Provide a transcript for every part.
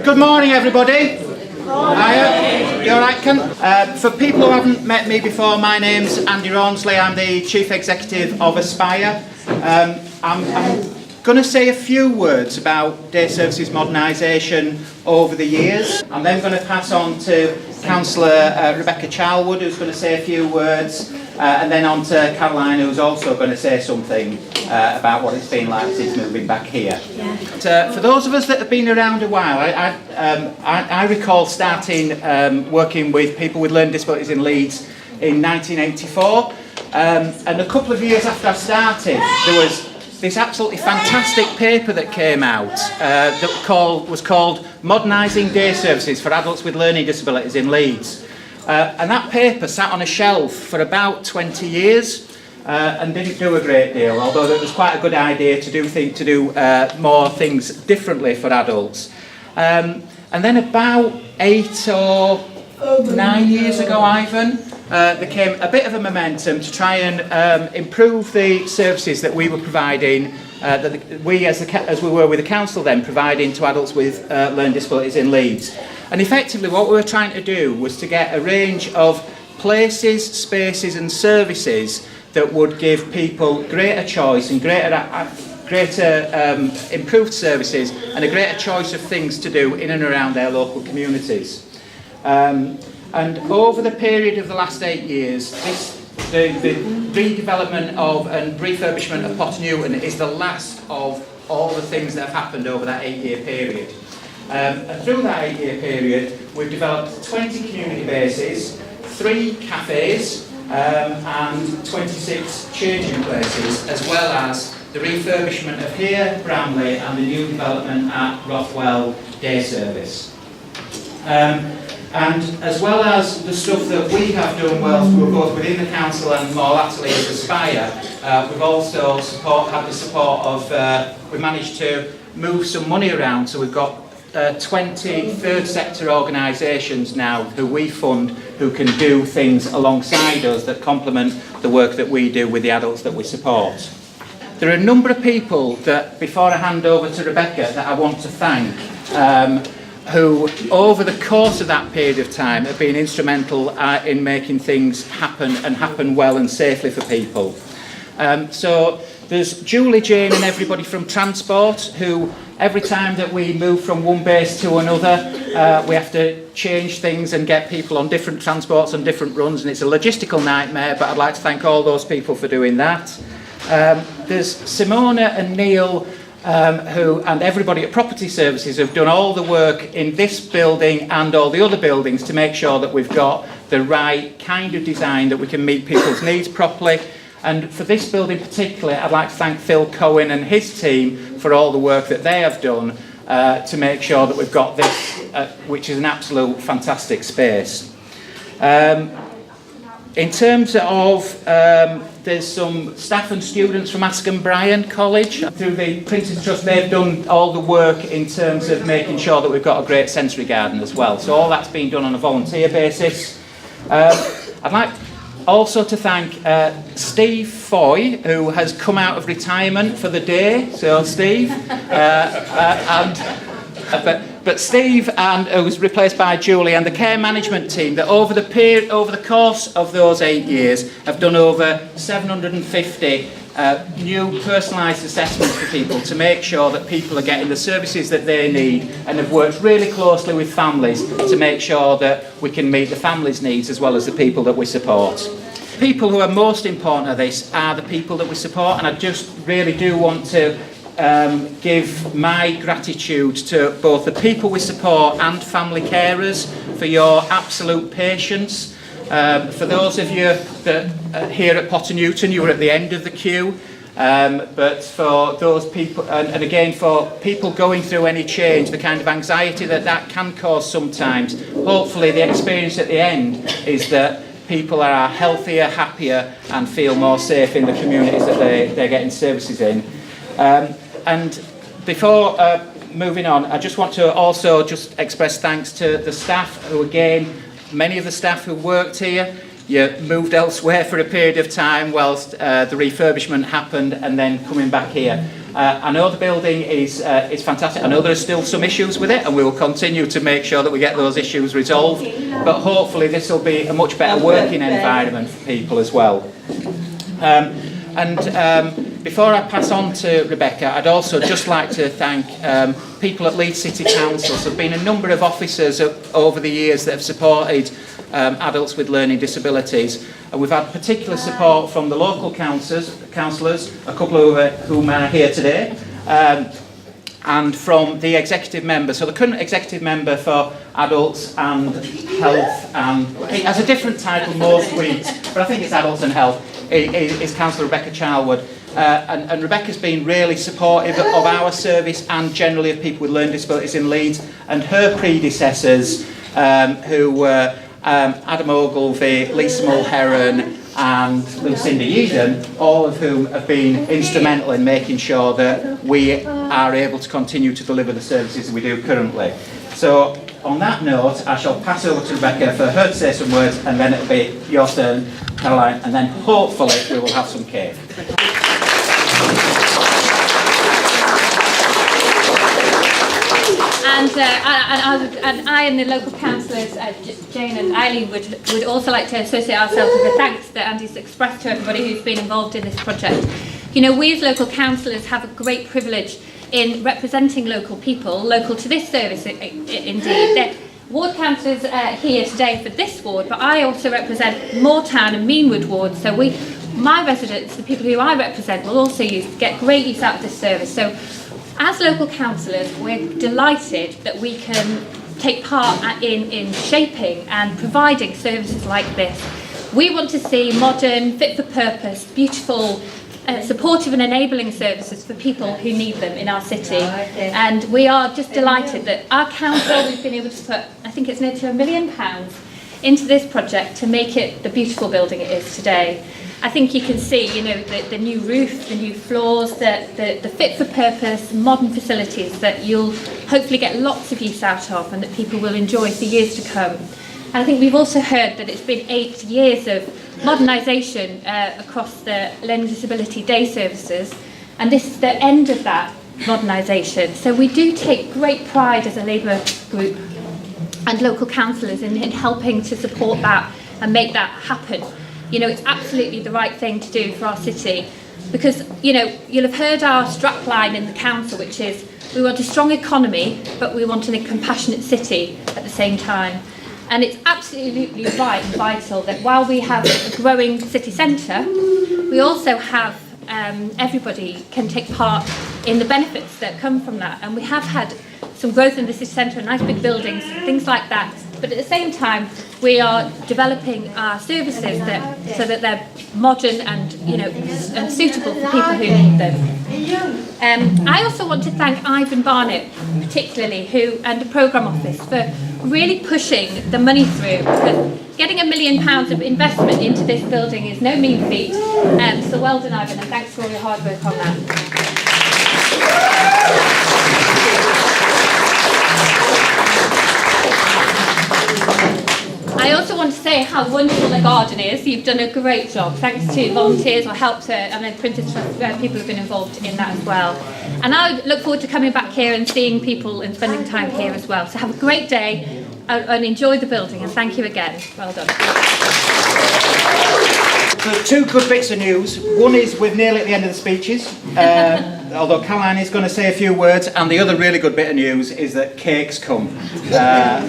Good morning, everybody. Hiya. You all right, Ken? For people who haven't met me before, my name's Andy Rawnsley. I'm the Chief Executive of Aspire. I'm going to say a few words about day services modernisation over the years. I'm then going to pass on to Councillor Rebecca Charlwood, who's going to say a few words, and then on to Caroline, who's also going to say something about what it's been like since moving back here. Yeah. For those of us that have been around a while, I recall starting working with people with learning disabilities in Leeds in 1984, and a couple of years after I started, there was this absolutely fantastic paper that came out that was called Modernising Day Services for Adults with Learning Disabilities in Leeds. And that paper sat on a shelf for about 20 years and didn't do a great deal, although it was quite a good idea to do more things differently for adults. And then about 8 or 9 years ago, Ivan, there came a bit of a momentum to try and improve the services that we were providing, that we as we were with the council then, providing to adults with learning disabilities in Leeds. And effectively what we were trying to do was to get a range of places, spaces and services that would give people greater choice and greater improved services and a greater choice of things to do in and around their local communities. And over the period of the last 8 years, the redevelopment of and refurbishment of Potternewton is the last of all the things that have happened over that 8-year period. And through that 8-year period, we've developed 20 community bases, 3 cafes, and 26 changing places, as well as the refurbishment of here, Bramley, and the new development at Rothwell Day Service. And as well as the stuff that we have done well, both within the council and more latterly as Aspire, we've also had the support of, we managed to move some money around, so we've got 20 third sector organisations now who we fund, who can do things alongside us that complement the work that we do with the adults that we support. There are a number of people that, before I hand over to Rebecca, that I want to thank, who over the course of that period of time have been instrumental in making things happen and happen well and safely for people. So there's Julie, Jane and everybody from Transport, who every time that we move from one base to another, we have to change things and get people on different transports and different runs, and it's a logistical nightmare, but I'd like to thank all those people for doing that. There's Simona and Neil, who and everybody at Property Services have done all the work in this building and all the other buildings to make sure that we've got the right kind of design that we can meet people's needs properly. And for this building particularly, I'd like to thank Phil Cohen and his team for all the work that they have done to make sure that we've got this, which is an absolute fantastic space. In terms of, there's some staff and students from Askham Bryan College. Through the Prince's Trust, they've done all the work in terms of making sure that we've got a great sensory garden as well. So all that's been done on a volunteer basis. I'd like also to thank Steve Foy, who has come out of retirement for the day. So Steve, but Steve, and was replaced by Julie, and the care management team that over the course of those 8 years have done over 750 new personalised assessments for people to make sure that people are getting the services that they need, and have worked really closely with families to make sure that we can meet the families' needs as well as the people that we support. People who are most important at this are the people that we support, and I just really do want to give my gratitude to both the people we support and family carers for your absolute patience. For those of you that here at Potternewton, you were at the end of the queue, but for those people, and again for people going through any change, the kind of anxiety that can cause sometimes, hopefully the experience at the end is that people are healthier, happier and feel more safe in the communities that they're getting services in. And before moving on, I just want to also just express thanks to the staff who, again, many of the staff who worked here, you moved elsewhere for a period of time whilst the refurbishment happened, and then coming back here. I know the building is fantastic. I know there are still some issues with it, and we will continue to make sure that we get those issues resolved. But hopefully this will be a much better working environment for people as well. Before I pass on to Rebecca, I'd also just like to thank people at Leeds City Council. So there have been a number of officers over the years that have supported adults with learning disabilities. And we've had particular support from the local councillors, a couple of whom are here today, and from the executive member. So the current executive member for adults and health, and it has a different title most weeks, but I think it's adults and health, is Councillor Rebecca Charlwood. And Rebecca's been really supportive of our service and generally of people with learning disabilities in Leeds, and her predecessors who were Adam Ogilvie, Lisa Mulheron and Lucinda Yeadon, all of whom have been instrumental in making sure that we are able to continue to deliver the services that we do currently. So on that note, I shall pass over to Rebecca for her to say some words, and then it'll be your turn, Caroline, and then hopefully we will have some cake. And I and the local councillors, Jane and Eileen, would also like to associate ourselves with the thanks that Andy's expressed to everybody who's been involved in this project. You know, we as local councillors have a great privilege in representing local people, local to this service indeed. The ward councillors here today for this ward, but I also represent Moortown and Meanwood wards, so my residents, the people who I represent, will also get great use out of this service. So as local councillors, we're delighted that we can take part in shaping and providing services like this. We want to see modern, fit for purpose, beautiful, supportive and enabling services for people who need them in our city. And we are just delighted that our council, we've been able to put, I think it's nearly £1 million into this project to make it the beautiful building it is today. I think you can see, you know, the new roof, the new floors, the fit for purpose, modern facilities that you'll hopefully get lots of use out of and that people will enjoy for years to come. And I think we've also heard that it's been 8 years of modernisation across the Learning Disability Day Services, and this is the end of that modernisation. So we do take great pride as a Labour group and local councillors in helping to support that and make that happen. You know, it's absolutely the right thing to do for our city, because, you know, you'll have heard our strapline in the council, which is we want a strong economy, but we want a compassionate city at the same time. And it's absolutely right and vital that while we have a growing city centre, we also have everybody can take part in the benefits that come from that. And we have had some growth in the city centre, nice big buildings, things like that. But at the same time, we are developing our services so that they're modern and, you know, and suitable for people who need them. I also want to thank Ivan Barnett, particularly, and the programme office for really pushing the money through. Because getting £1 million of investment into this building is no mean feat. So well done, Ivan, and thanks for all your hard work on that. I also want to say how wonderful the garden is. You've done a great job. Thanks to volunteers or help and then Printers Trust, people have been involved in that as well. And I look forward to coming back here and seeing people and spending time here as well. So have a great day and enjoy the building, and thank you again. Well done. So 2 good bits of news. One is we're nearly at the end of the speeches, although Caroline is going to say a few words, and the other really good bit of news is that cakes come,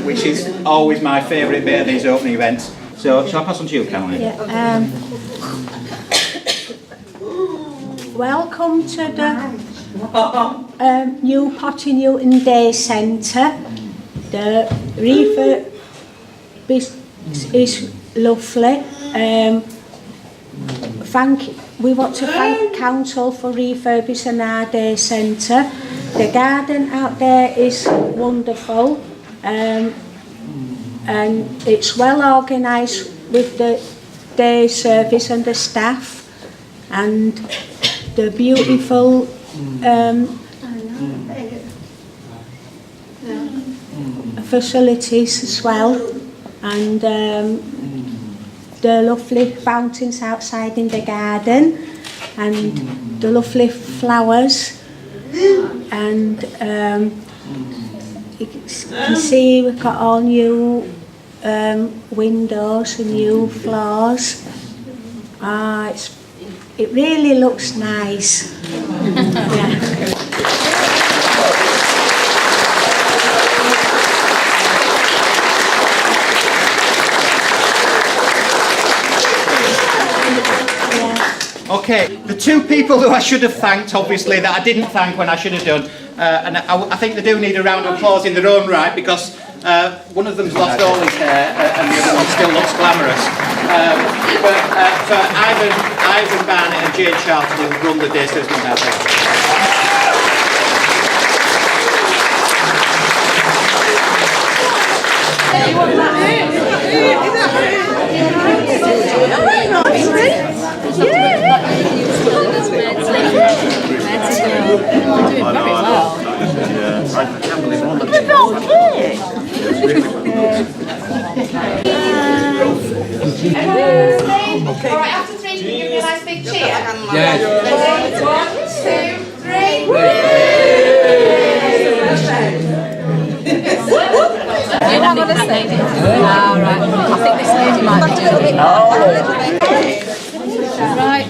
which is always my favourite bit of these opening events. So shall I pass on to you, Caroline? Yeah, welcome to the new Potternewton Day Centre. The refurb is lovely. We want to thank Council for refurbishing our day centre. The garden out there is wonderful, and it's well organised with the day service and the staff, and the beautiful facilities as well, and the lovely fountains outside in the garden, and the lovely flowers, and you can see we've got all new windows and new floors. It really looks nice. Yeah. Okay, the two people who I should have thanked, obviously, that I didn't thank when I should have done, and I think they do need a round of applause in their own right, because one of them's lost all his hair and the other one still looks glamorous. But for Ivan Barnett and Jane Charlton, who run the Day Service out there. Alright, after three, can you give me a nice big cheer? Yeah. 1, 2, 3. You're not going to say it? Oh, right. I think this lady might be doing it. Right.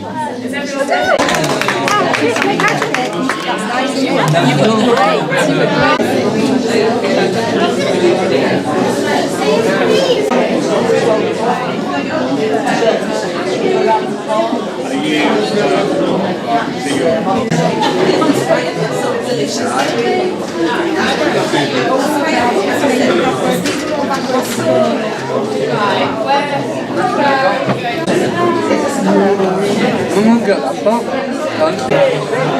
Come on, get that back.